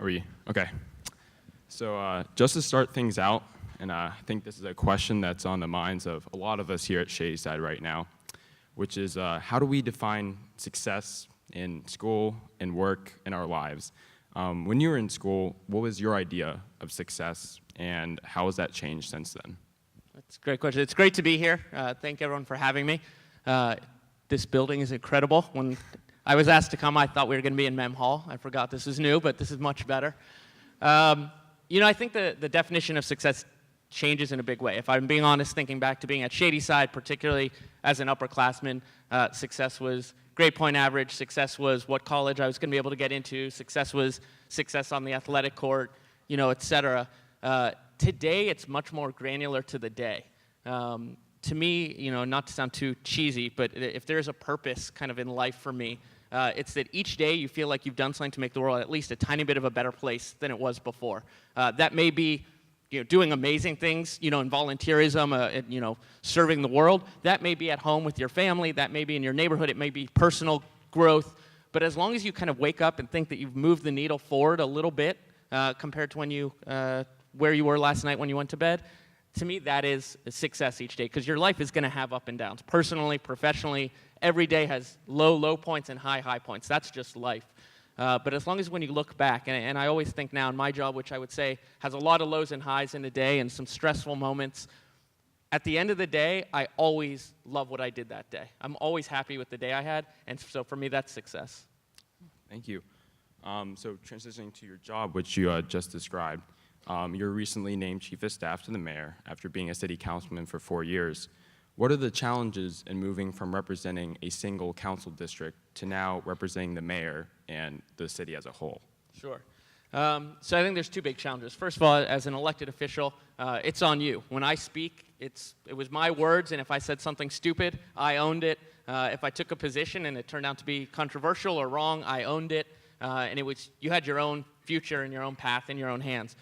Are we? Okay. So just to start things out, and I think this is a question that's on the minds of a lot of us here at Shady Side right now, which is how do we define success in school and work in our lives? When you were in school, what was your idea of success, and how has that changed since then? That's a great question. It's great to be here. Thank everyone for having me. This building is incredible. When I was asked to come, I thought we were going to be in Mem Hall. I forgot this is new, but this is much better. I think the definition of success changes in a big way. If I'm being honest, thinking back to being at Shady Side, particularly as an upperclassman, success was grade point average. Success was what college I was going to be able to get into. Success was success on the athletic court, et cetera. Today, it's much more granular to the day. To me, not to sound too cheesy, but if there's a purpose kind of in life for me, it's that each day you feel like you've done something to make the world at least a tiny bit of a better place than it was before. That may be doing amazing things, in volunteerism, serving the world. That may be at home with your family. That may be in your neighborhood. It may be personal growth. But as long as you kind of wake up and think that you've moved the needle forward a little bit compared to when where you were last night when you went to bed, to me that is a success each day, because your life is going to have up and downs. Personally, professionally, every day has low points and high points. That's just life. But as long as when you look back, and I always think now in my job, which I would say has a lot of lows and highs in a day and some stressful moments, at the end of the day, I always love what I did that day. I'm always happy with the day I had, and so for me, that's success. Thank you. So transitioning to your job, which you just described, you were recently named Chief of Staff to the Mayor after being a city councilman for 4 years. What are the challenges in moving from representing a single council district to now representing the mayor and the city as a whole? Sure. So I think there's two big challenges. First of all, as an elected official, it's on you. When I speak, it was my words, and if I said something stupid, I owned it. If I took a position and it turned out to be controversial or wrong, I owned it. And you had your own future and your own path in your own hands.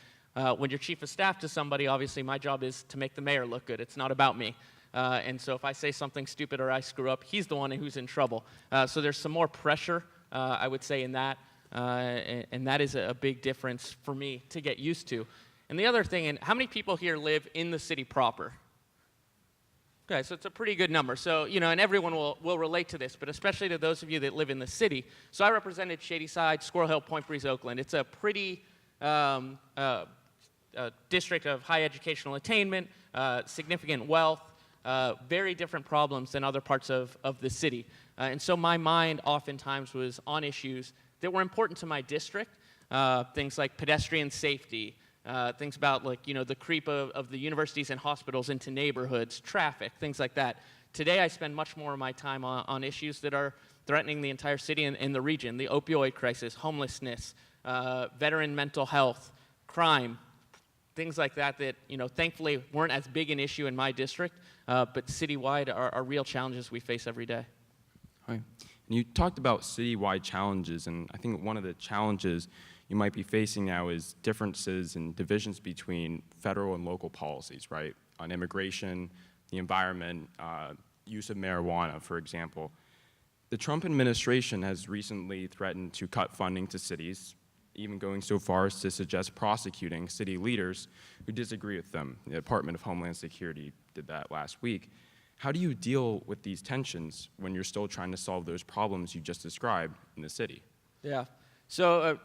When you're chief of staff to somebody, obviously my job is to make the mayor look good. It's not about me. And so if I say something stupid or I screw up, he's the one who's in trouble. So there's some more pressure, I would say, in that. And that is a big difference for me to get used to. And the other thing, and how many people here live in the city proper? Okay, so it's a pretty good number. So, and everyone will relate to this, but especially to those of you that live in the city. So I represented Shady Side, Squirrel Hill, Point Breeze, Oakland. It's a pretty district of high educational attainment, significant wealth, very different problems than other parts of the city. And so my mind oftentimes was on issues that were important to my district, things like pedestrian safety, things about the creep of the universities and hospitals into neighborhoods, traffic, things like that. Today I spend much more of my time on issues that are threatening the entire city and the region, the opioid crisis, homelessness, veteran mental health, crime, things like that thankfully weren't as big an issue in my district, but citywide are real challenges we face every day. All right. And you talked about citywide challenges, and I think one of the challenges you might be facing now is differences and divisions between federal and local policies, right? On immigration, the environment, use of marijuana, for example. The Trump administration has recently threatened to cut funding to cities, even going so far as to suggest prosecuting city leaders who disagree with them. The Department of Homeland Security did that last week. How do you deal with these tensions when you're still trying to solve those problems you just described in the city? Yeah. So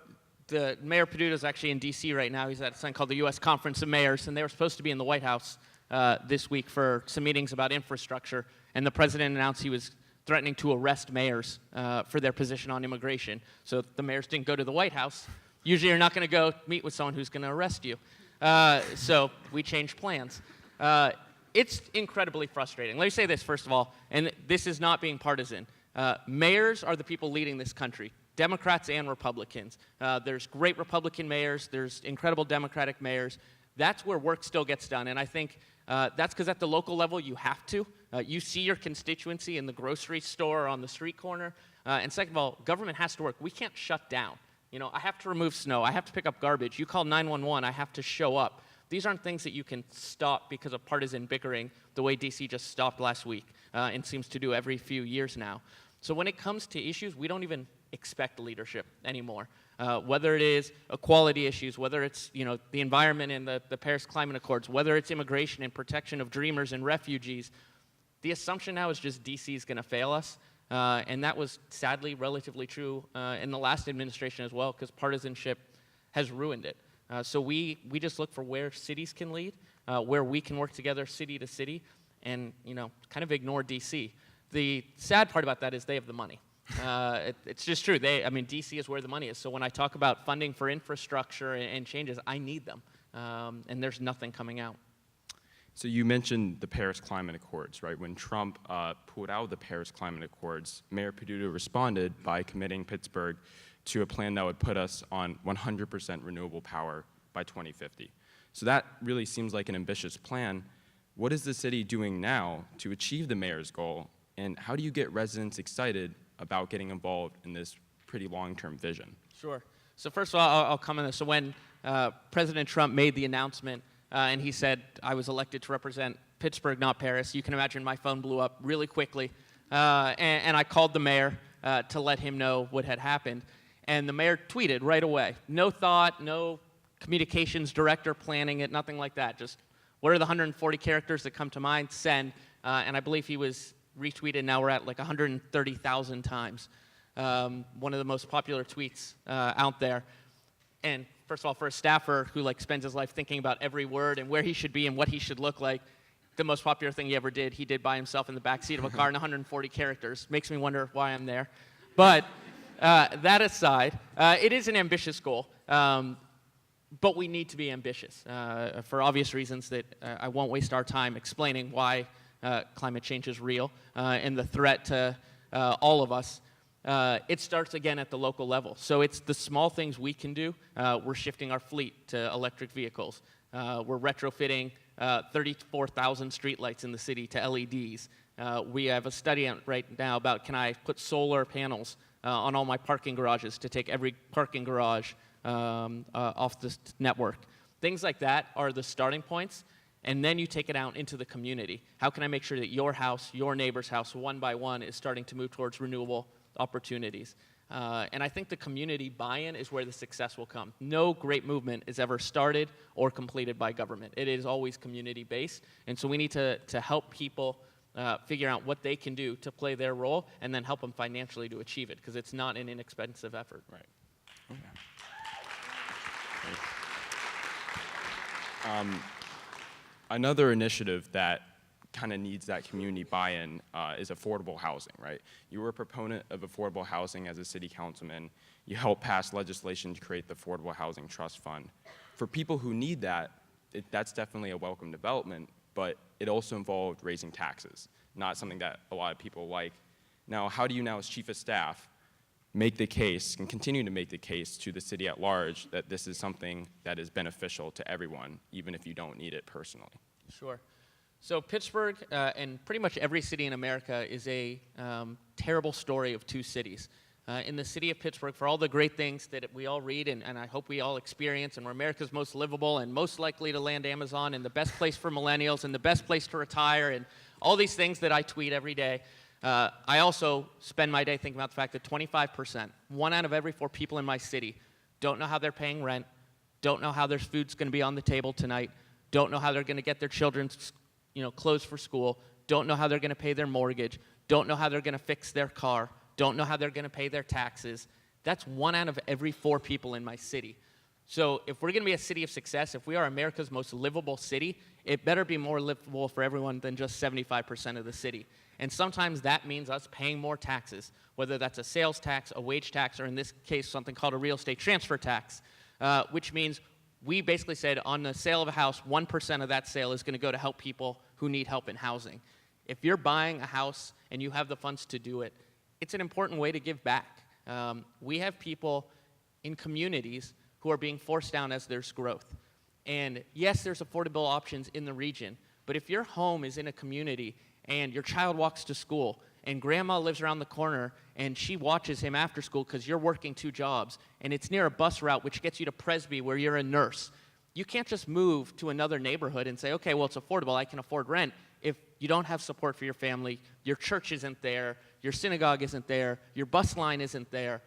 the Mayor Peduto is actually in D.C. right now. He's at something called the U.S. Conference of Mayors, and they were supposed to be in the White House this week for some meetings about infrastructure, and the president announced he was threatening to arrest mayors for their position on immigration. So the mayors didn't go to the White House. Usually you're not going to go meet with someone who's going to arrest you. So we changed plans. It's incredibly frustrating. Let me say this, first of all, and this is not being partisan. Mayors are the people leading this country, Democrats and Republicans. There's great Republican mayors. There's incredible Democratic mayors. That's where work still gets done, and I think that's because at the local level you have to. You see your constituency in the grocery store or on the street corner. And second of all, government has to work. We can't shut down. I have to remove snow. I have to pick up garbage. You call 911, I have to show up. These aren't things that you can stop because of partisan bickering the way D.C. just stopped last week and seems to do every few years now. So when it comes to issues, we don't even expect leadership anymore. Whether it is equality issues, whether it's the environment and the Paris Climate Accords, whether it's immigration and protection of dreamers and refugees, the assumption now is just DC is going to fail us. And that was sadly relatively true in the last administration as well, because partisanship has ruined it. So we just look for where cities can lead, where we can work together city to city, and kind of ignore DC. The sad part about that is they have the money. It's just true. DC is where the money is. So when I talk about funding for infrastructure and changes, I need them, and there's nothing coming out. So you mentioned the Paris Climate Accords, right? When Trump pulled out of the Paris Climate Accords, Mayor Peduto responded by committing Pittsburgh to a plan that would put us on 100% renewable power by 2050. So that really seems like an ambitious plan. What is the city doing now to achieve the mayor's goal, and how do you get residents excited about getting involved in this pretty long-term vision? Sure. So first of all, I'll comment on this. So when President Trump made the announcement, and he said, I was elected to represent Pittsburgh, not Paris. You can imagine my phone blew up really quickly. And I called the mayor to let him know what had happened. And the mayor tweeted right away. No thought, no communications director planning it, nothing like that. Just what are the 140 characters that come to mind? Send. And I believe he was retweeted. Now we're at like 130,000 times. One of the most popular tweets out there. And first of all, for a staffer who spends his life thinking about every word and where he should be and what he should look like, the most popular thing he ever did, he did by himself in the back seat of a car in 140 characters. Makes me wonder why I'm there. But that aside, it is an ambitious goal, but we need to be ambitious for obvious reasons that I won't waste our time explaining why climate change is real and the threat to all of us. It starts again at the local level. So it's the small things we can do. We're shifting our fleet to electric vehicles. We're retrofitting 34,000 streetlights in the city to LEDs. We have a study out right now about can I put solar panels on all my parking garages to take every parking garage off this network. Things like that are the starting points. And then you take it out into the community. How can I make sure that your house, your neighbor's house, one by one is starting to move towards renewable opportunities? And I think the community buy-in is where the success will come. No great movement is ever started or completed by government. It is always community-based. And so we need to help people figure out what they can do to play their role and then help them financially to achieve it, because it's not an inexpensive effort. Right. Okay. Another initiative that kind of needs that community buy-in is affordable housing, right? You were a proponent of affordable housing as a city councilman. You helped pass legislation to create the Affordable Housing Trust Fund. For people who need that, that's definitely a welcome development, but it also involved raising taxes, not something that a lot of people like. Now, how do you now, as chief of staff, make the case and continue to make the case to the city at large that this is something that is beneficial to everyone, even if you don't need it personally? Sure. So Pittsburgh and pretty much every city in America is a terrible story of two cities. In the city of Pittsburgh, for all the great things that we all read and I hope we all experience, and we're America's most livable and most likely to land Amazon and the best place for millennials and the best place to retire and all these things that I tweet every day, I also spend my day thinking about the fact that 25%, 1 out of every 4 people in my city, don't know how they're paying rent, don't know how their food's going to be on the table tonight, don't know how they're going to get their children's clothes for school, don't know how they're going to pay their mortgage, don't know how they're going to fix their car, don't know how they're going to pay their taxes. That's 1 out of every 4 people in my city. So if we're going to be a city of success, if we are America's most livable city, it better be more livable for everyone than just 75% of the city. And sometimes that means us paying more taxes, whether that's a sales tax, a wage tax, or in this case, something called a real estate transfer tax, which means we basically said on the sale of a house, 1% of that sale is going to go to help people who need help in housing. If you're buying a house and you have the funds to do it, it's an important way to give back. We have people in communities who are being forced down as there's growth. And yes, there's affordable options in the region, but if your home is in a community and your child walks to school and grandma lives around the corner and she watches him after school because you're working 2 jobs and it's near a bus route which gets you to Presby where you're a nurse, you can't just move to another neighborhood and say, okay, well, it's affordable, I can afford rent, if you don't have support for your family, your church isn't there, your synagogue isn't there, your bus line isn't there.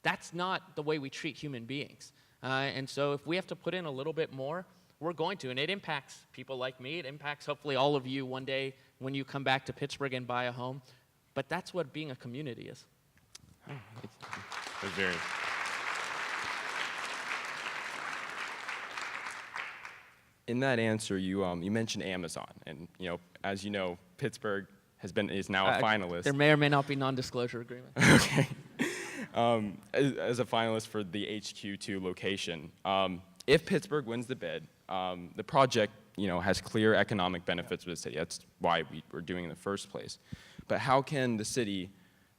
that's not the way we treat human beings. And so if we have to put in a little bit more, we're going to. And it impacts people like me. It impacts hopefully all of you one day when you come back to Pittsburgh and buy a home. But that's what being a community is. It was very... In that answer, you mentioned Amazon, and as you know, Pittsburgh is now a finalist. There may or may not be non-disclosure agreement. Okay. As a finalist for the HQ2 location, if Pittsburgh wins the bid, the project has clear economic benefits for the city. That's why we're doing it in the first place. But how can the city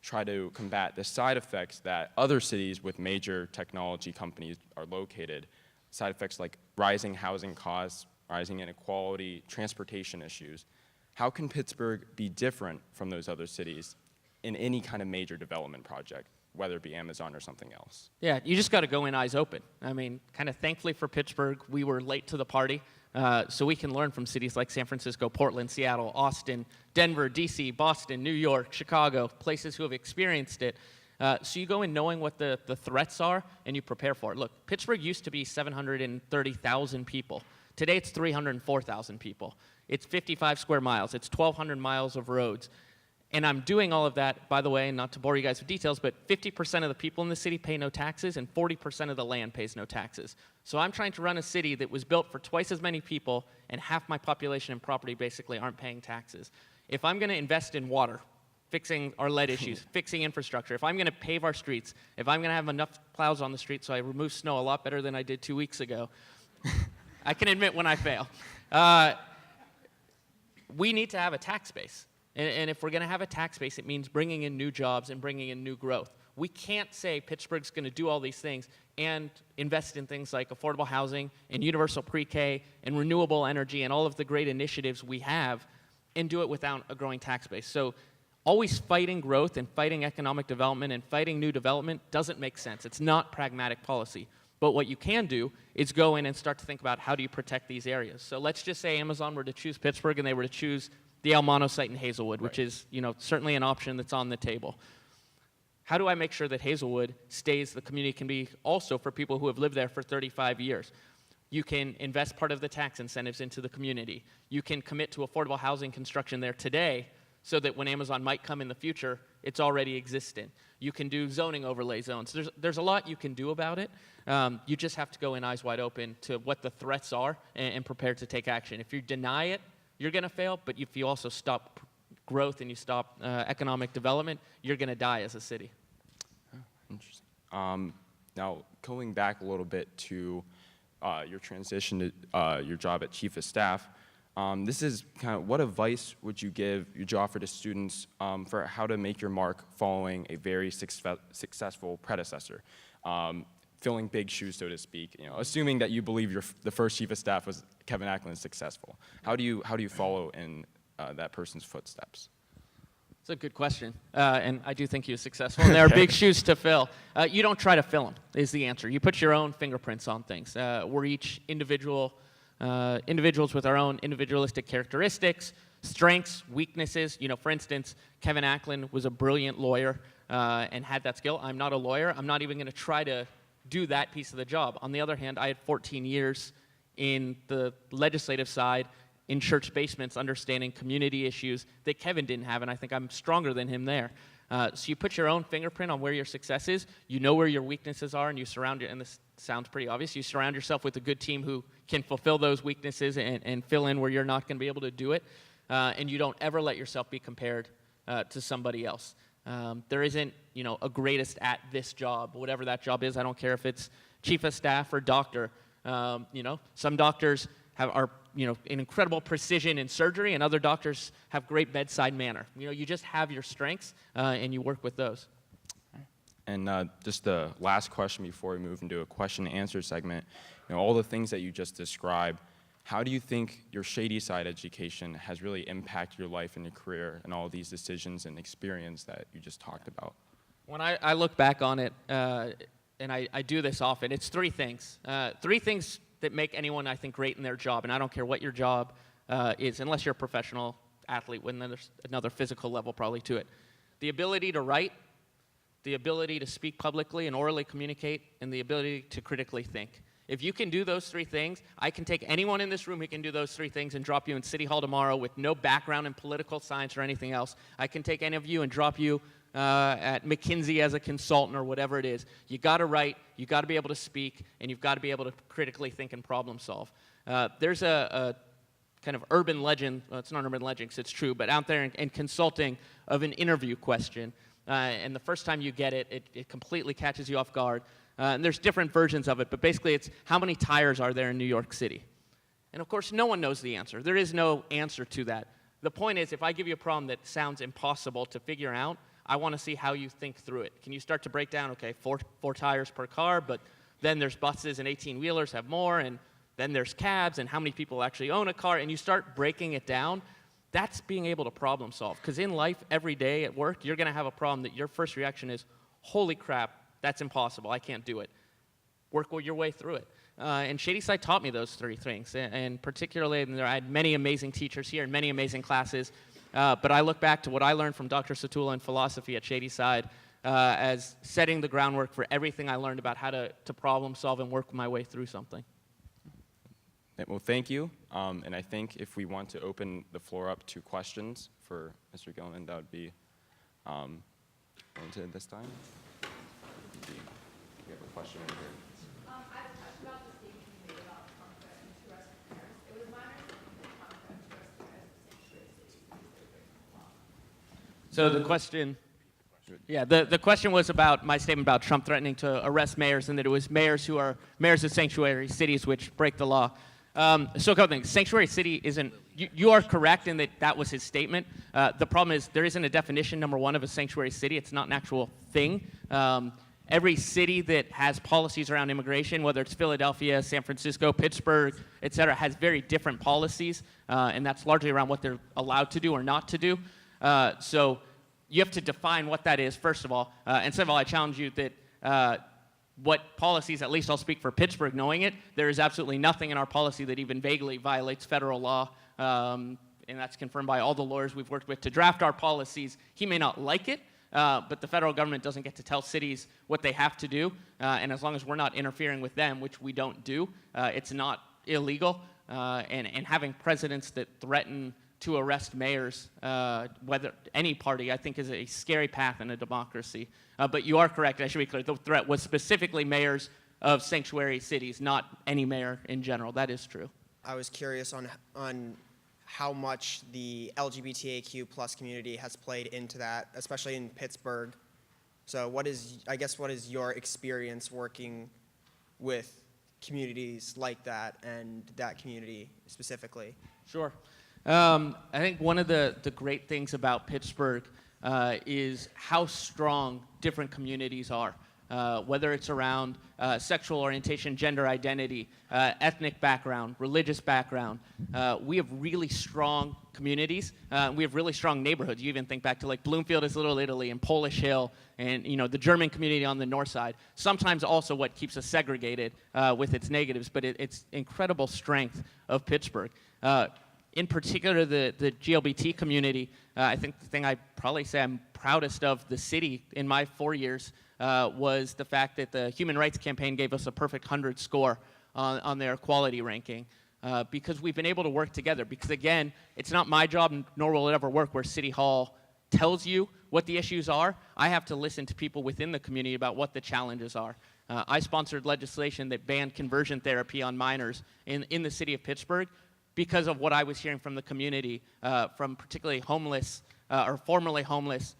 try to combat the side effects that other cities with major technology companies are located? Side effects like rising housing costs, rising inequality, transportation issues. How can Pittsburgh be different from those other cities in any kind of major development project, whether it be Amazon or something else? Yeah, you just got to go in eyes open. I mean, kind of thankfully for Pittsburgh, we were late to the party, so we can learn from cities like San Francisco, Portland, Seattle, Austin, Denver, DC, Boston, New York, Chicago, places who have experienced it. So you go in knowing what the threats are, and you prepare for it. Look, Pittsburgh used to be 730,000 people. Today it's 304,000 people. It's 55 square miles. It's 1,200 miles of roads. And I'm doing all of that, by the way, not to bore you guys with details, but 50% of the people in the city pay no taxes, and 40% of the land pays no taxes. So I'm trying to run a city that was built for twice as many people, and half my population and property basically aren't paying taxes. If I'm going to invest in water, fixing our lead issues, fixing infrastructure, if I'm going to pave our streets, if I'm going to have enough plows on the street so I remove snow a lot better than I did 2 weeks ago, I can admit when I fail. We need to have a tax base. And if we're going to have a tax base, it means bringing in new jobs and bringing in new growth. We can't say Pittsburgh's going to do all these things and invest in things like affordable housing and universal pre-K and renewable energy and all of the great initiatives we have and do it without a growing tax base. So always fighting growth and fighting economic development and fighting new development doesn't make sense. It's not pragmatic policy. But what you can do is go in and start to think about how do you protect these areas. So let's just say Amazon were to choose Pittsburgh and they were to choose the El Mono site in Hazelwood, which is certainly an option that's on the table. How do I make sure that Hazelwood stays, the community can be also for people who have lived there for 35 years? You can invest part of the tax incentives into the community. You can commit to affordable housing construction there today so that when Amazon might come in the future, it's already existent. You can do zoning overlay zones. There's a lot you can do about it. You just have to go in eyes wide open to what the threats are and prepare to take action. If you deny it, you're going to fail, but if you also stop growth and you stop economic development, you're going to die as a city. Oh, interesting. Now, going back a little bit to your transition to your job at Chief of Staff, this is kind of what advice would you offer to students for how to make your mark following a very successful predecessor? Filling big shoes, so to speak. Assuming that you believe the first Chief of Staff was Kevin Acklin successful. How do you follow in that person's footsteps? It's a good question, and I do think he was successful. And there are big shoes to fill. You don't try to fill them, is the answer. You put your own fingerprints on things. We're each individuals with our own individualistic characteristics, strengths, weaknesses. For instance, Kevin Acklin was a brilliant lawyer and had that skill. I'm not a lawyer. I'm not even going to try to do that piece of the job. On the other hand, I had 14 years in the legislative side, in church basements, understanding community issues that Kevin didn't have, and I think I'm stronger than him there. So you put your own fingerprint on where your success is, you know where your weaknesses are, and you surround it, and this sounds pretty obvious, you surround yourself with a good team who can fulfill those weaknesses and fill in where you're not going to be able to do it, and you don't ever let yourself be compared to somebody else. There isn't, a greatest at this job, whatever that job is. I don't care if it's chief of staff or doctor. Some doctors are in incredible precision in surgery, and other doctors have great bedside manner. You just have your strengths, and you work with those. And just the last question before we move into a question and answer segment, all the things that you just described, how do you think your Shady Side education has really impacted your life and your career and all these decisions and experience that you just talked about? When I look back on it, and I do this often, it's three things. Three things that make anyone, I think, great in their job, and I don't care what your job is, unless you're a professional athlete, when there's another physical level probably to it. The ability to write, the ability to speak publicly and orally communicate, and the ability to critically think. If you can do those 3 things, I can take anyone in this room who can do those 3 things and drop you in City Hall tomorrow with no background in political science or anything else. I can take any of you and drop you at McKinsey as a consultant or whatever it is. You got to write, you got to be able to speak, and you've got to be able to critically think and problem solve. There's a kind of urban legend, well, it's not an urban legend because it's true, but out there in consulting of an interview question. And the first time you get it, it completely catches you off guard. And there's different versions of it, but basically it's how many tires are there in New York City? And of course, no one knows the answer. There is no answer to that. The point is, if I give you a problem that sounds impossible to figure out, I want to see how you think through it. Can you start to break down, okay, four tires per car, but then there's buses and 18-wheelers have more, and then there's cabs, and how many people actually own a car, and you start breaking it down. That's being able to problem solve. Because in life, every day at work, you're going to have a problem that your first reaction is, holy crap, that's impossible, I can't do it. Work your way through it. And Shady Side taught me those 3 things, and particularly, I had many amazing teachers here and many amazing classes, but I look back to what I learned from Dr. Satula in philosophy at Shady Side as setting the groundwork for everything I learned about how to problem solve and work my way through something. Well, thank you. And I think if we want to open the floor up to questions for Mr. Gilman, that would be going to this time. We have a question right here. I have a question about the statement you made about Trump threatening to arrest mayors. It was my understanding that Trump threatened to arrest mayors of sanctuary cities because they were breaking the law. So the question, the question was about my statement about Trump threatening to arrest mayors, and that it was mayors who are mayors of sanctuary cities which break the law. So a couple things. Sanctuary city isn't, you are correct in that that was his statement. The problem is there isn't a definition, number one, of a sanctuary city. It's not an actual thing. Every city that has policies around immigration, whether it's Philadelphia, San Francisco, Pittsburgh, et cetera, has very different policies, and that's largely around what they're allowed to do or not to do. So you have to define what that is, first of all. And second of all, I challenge you that what policies, at least I'll speak for Pittsburgh knowing it, there is absolutely nothing in our policy that even vaguely violates federal law, and that's confirmed by all the lawyers we've worked with to draft our policies. He may not like it, but the federal government doesn't get to tell cities what they have to do, and as long as we're not interfering with them, which we don't do, it's not illegal, and having presidents that threaten to arrest mayors, whether any party, I think is a scary path in a democracy. But you are correct, I should be clear, the threat was specifically mayors of sanctuary cities, not any mayor in general. That is true. I was curious on how much the LGBTQ plus community has played into that, especially in Pittsburgh. So what is your experience working with communities like that and that community specifically? Sure. I think one of the great things about Pittsburgh is how strong different communities are, whether it's around sexual orientation, gender identity, ethnic background, religious background. We have really strong communities. We have really strong neighborhoods. You even think back to like Bloomfield is Little Italy and Polish Hill and the German community on the north side. Sometimes also what keeps us segregated with its negatives, but it's incredible strength of Pittsburgh. In particular, the GLBT community, I think the thing I probably say I'm proudest of the city in my 4 years was the fact that the Human Rights Campaign gave us a perfect 100 score on their equality ranking because we've been able to work together. Because again, it's not my job, nor will it ever work where City Hall tells you what the issues are. I have to listen to people within the community about what the challenges are. I sponsored legislation that banned conversion therapy on minors in the city of Pittsburgh, because of what I was hearing from the community, from particularly homeless or formerly homeless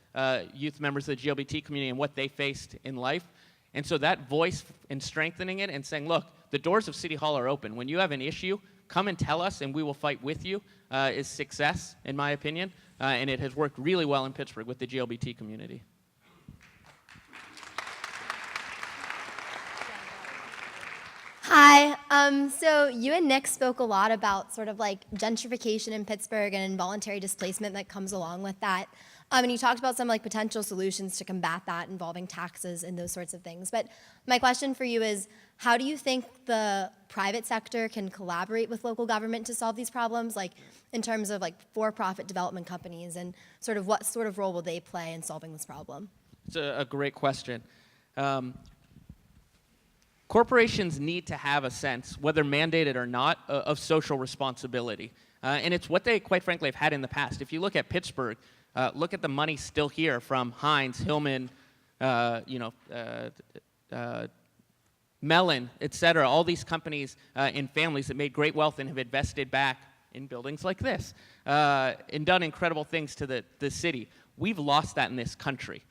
youth members of the GLBT community and what they faced in life. And so that voice and strengthening it and saying, look, the doors of City Hall are open. When you have an issue, come and tell us and we will fight with you is success, in my opinion. And it has worked really well in Pittsburgh with the GLBT community. Hi. So you and Nick spoke a lot about sort of like gentrification in Pittsburgh and involuntary displacement that comes along with that. And you talked about some like potential solutions to combat that involving taxes and those sorts of things. But my question for you is, how do you think the private sector can collaborate with local government to solve these problems, like in terms of like for-profit development companies, and sort of what sort of role will they play in solving this problem? It's a great question. Corporations need to have a sense, whether mandated or not, of social responsibility. And it's what they, quite frankly, have had in the past. If you look at Pittsburgh, look at the money still here from Heinz, Hillman, Mellon, et cetera, all these companies and families that made great wealth and have invested back in buildings like this and done incredible things to the city. We've lost that in this country.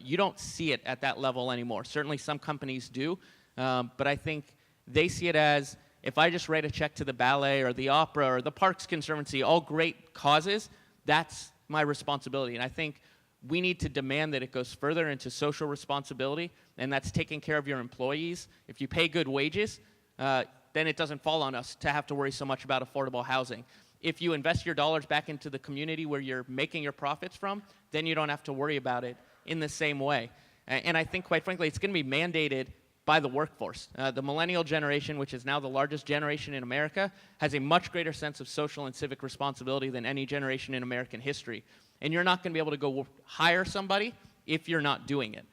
You don't see it at that level anymore. Certainly some companies do, but I think they see it as, if I just write a check to the ballet or the opera or the Parks Conservancy, all great causes, that's my responsibility. And I think we need to demand that it goes further into social responsibility, and that's taking care of your employees. If you pay good wages, then it doesn't fall on us to have to worry so much about affordable housing. If you invest your dollars back into the community where you're making your profits from, then you don't have to worry about it in the same way. And I think, quite frankly, it's going to be mandated by the workforce. The millennial generation, which is now the largest generation in America, has a much greater sense of social and civic responsibility than any generation in American history. And you're not going to be able to go hire somebody if you're not doing it.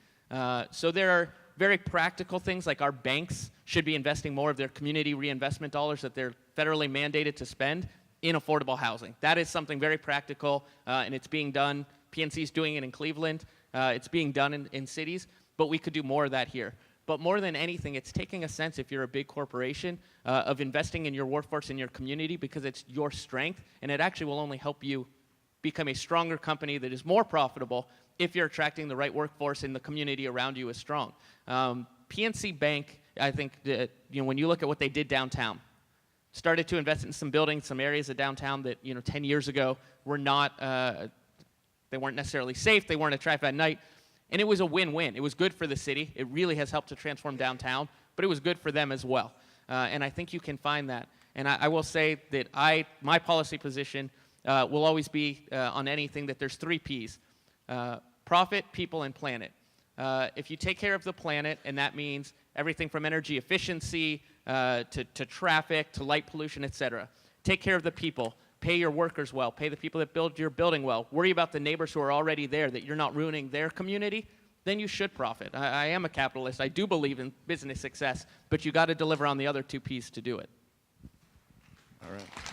So there are very practical things, like our banks should be investing more of their community reinvestment dollars that they're federally mandated to spend in affordable housing. That is something very practical, and it's being done. PNC is doing it in Cleveland. It's being done in cities, but we could do more of that here. But more than anything, it's taking a sense, if you're a big corporation, of investing in your workforce in your community, because it's your strength, and it actually will only help you become a stronger company that is more profitable if you're attracting the right workforce and the community around you is strong. PNC Bank, I think, when you look at what they did downtown, started to invest in some buildings, some areas of downtown that 10 years ago were not, they weren't necessarily safe, they weren't attractive at night. And it was a win-win. It was good for the city. It really has helped to transform downtown, but it was good for them as well. And I think you can find that. And I will say that my policy position will always be on anything that there's 3 Ps: profit, people, and planet. If you take care of the planet, and that means everything from energy efficiency to traffic to light pollution, et cetera. Take care of the people. Pay your workers well, pay the people that build your building well, worry about the neighbors who are already there, that you're not ruining their community, then you should profit. I am a capitalist. I do believe in business success, but you got to deliver on the other 2 Ps to do it. All right.